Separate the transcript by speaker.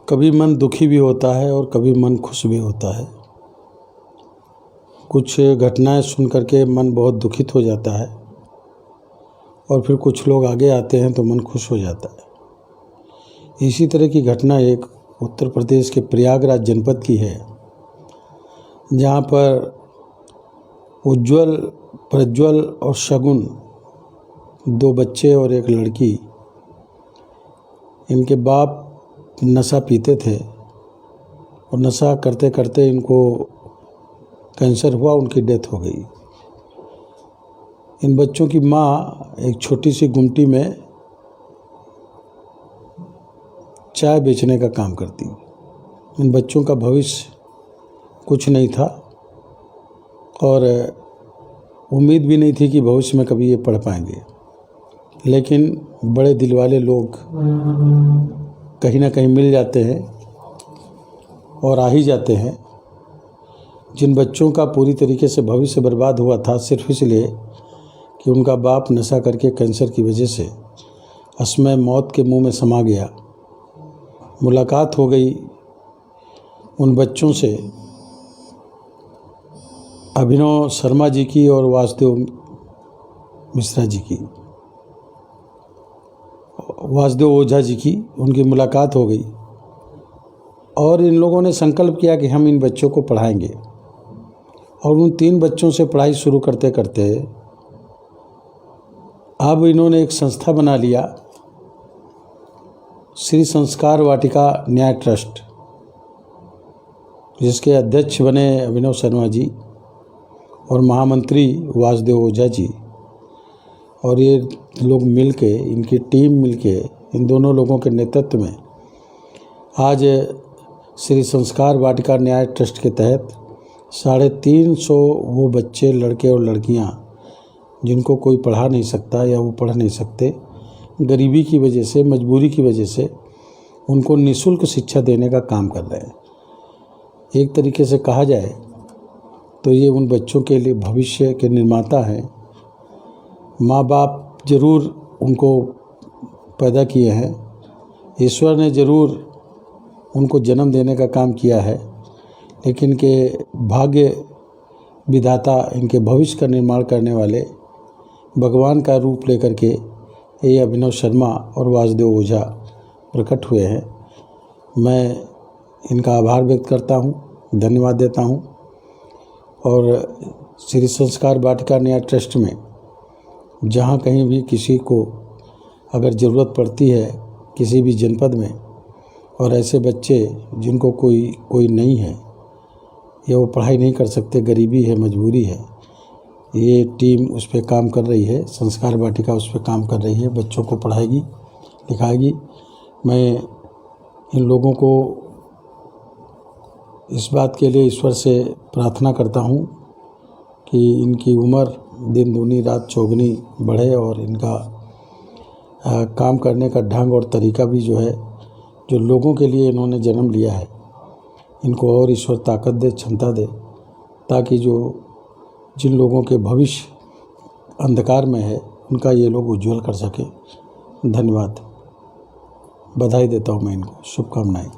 Speaker 1: कभी मन दुखी भी होता है और कभी मन खुश भी होता है। कुछ घटनाएं सुन कर के मन बहुत दुखित हो जाता है और फिर कुछ लोग आगे आते हैं तो मन खुश हो जाता है। इसी तरह की घटना एक उत्तर प्रदेश के प्रयागराज जनपद की है, जहाँ पर उज्ज्वल, प्रज्वल और शगुन, दो बच्चे और एक लड़की, इनके बाप नशा पीते थे और नशा करते करते इनको कैंसर हुआ, उनकी डेथ हो गई। इन बच्चों की माँ एक छोटी सी गुमटी में चाय बेचने का काम करती। इन बच्चों का भविष्य कुछ नहीं था और उम्मीद भी नहीं थी कि भविष्य में कभी ये पढ़ पाएंगे, लेकिन बड़े दिल वाले लोग कहीं ना कहीं मिल जाते हैं और आ ही जाते हैं। जिन बच्चों का पूरी तरीके से भविष्य बर्बाद हुआ था सिर्फ इसलिए कि उनका बाप नशा करके कैंसर की वजह से असमय मौत के मुंह में समा गया, मुलाकात हो गई उन बच्चों से अभिनव शर्मा जी की और वासुदेव मिश्रा जी की, वासुदेव ओझा जी की, उनकी मुलाकात हो गई और इन लोगों ने संकल्प किया कि हम इन बच्चों को पढ़ाएंगे। और उन 3 बच्चों से पढ़ाई शुरू करते करते अब इन्होंने एक संस्था बना लिया, श्री संस्कार वाटिका न्याय ट्रस्ट, जिसके अध्यक्ष बने अभिनव शर्मा जी और महामंत्री वासुदेव ओझा जी। और ये लोग मिलके, इनकी टीम मिलके, इन दोनों लोगों के नेतृत्व में आज श्री संस्कार वाटिका न्याय ट्रस्ट के तहत 350 वो बच्चे, लड़के और लड़कियां जिनको कोई पढ़ा नहीं सकता या वो पढ़ नहीं सकते, गरीबी की वजह से, मजबूरी की वजह से, उनको निःशुल्क शिक्षा देने का काम कर रहे हैं। एक तरीके से कहा जाए तो ये उन बच्चों के लिए भविष्य के निर्माता हैं। माँ बाप जरूर उनको पैदा किए हैं, ईश्वर ने ज़रूर उनको जन्म देने का काम किया है, लेकिन इनके भाग्य विधाता, इनके भविष्य का निर्माण करने वाले भगवान का रूप लेकर के ये अभिनव शर्मा और वासुदेव ओझा प्रकट हुए हैं। मैं इनका आभार व्यक्त करता हूँ, धन्यवाद देता हूँ। और श्री संस्कार वाटिका न्याय ट्रस्ट में जहाँ कहीं भी किसी को अगर ज़रूरत पड़ती है किसी भी जनपद में, और ऐसे बच्चे जिनको कोई नहीं है या वो पढ़ाई नहीं कर सकते, गरीबी है, मजबूरी है, ये टीम उस पर काम कर रही है, संस्कार वाटिका उस पर काम कर रही है, बच्चों को पढ़ाएगी, लिखाएगी। मैं इन लोगों को इस बात के लिए ईश्वर से प्रार्थना करता हूँ कि इनकी उम्र दिन दूनी रात चौगुनी बढ़े और इनका काम करने का ढंग और तरीका भी जो है, जो लोगों के लिए इन्होंने जन्म लिया है, इनको और ईश्वर ताकत दे, क्षमता दे, ताकि जिन लोगों के भविष्य अंधकार में है उनका ये लोग उज्जवल कर सकें। धन्यवाद, बधाई देता हूँ मैं इनको, शुभकामनाएं।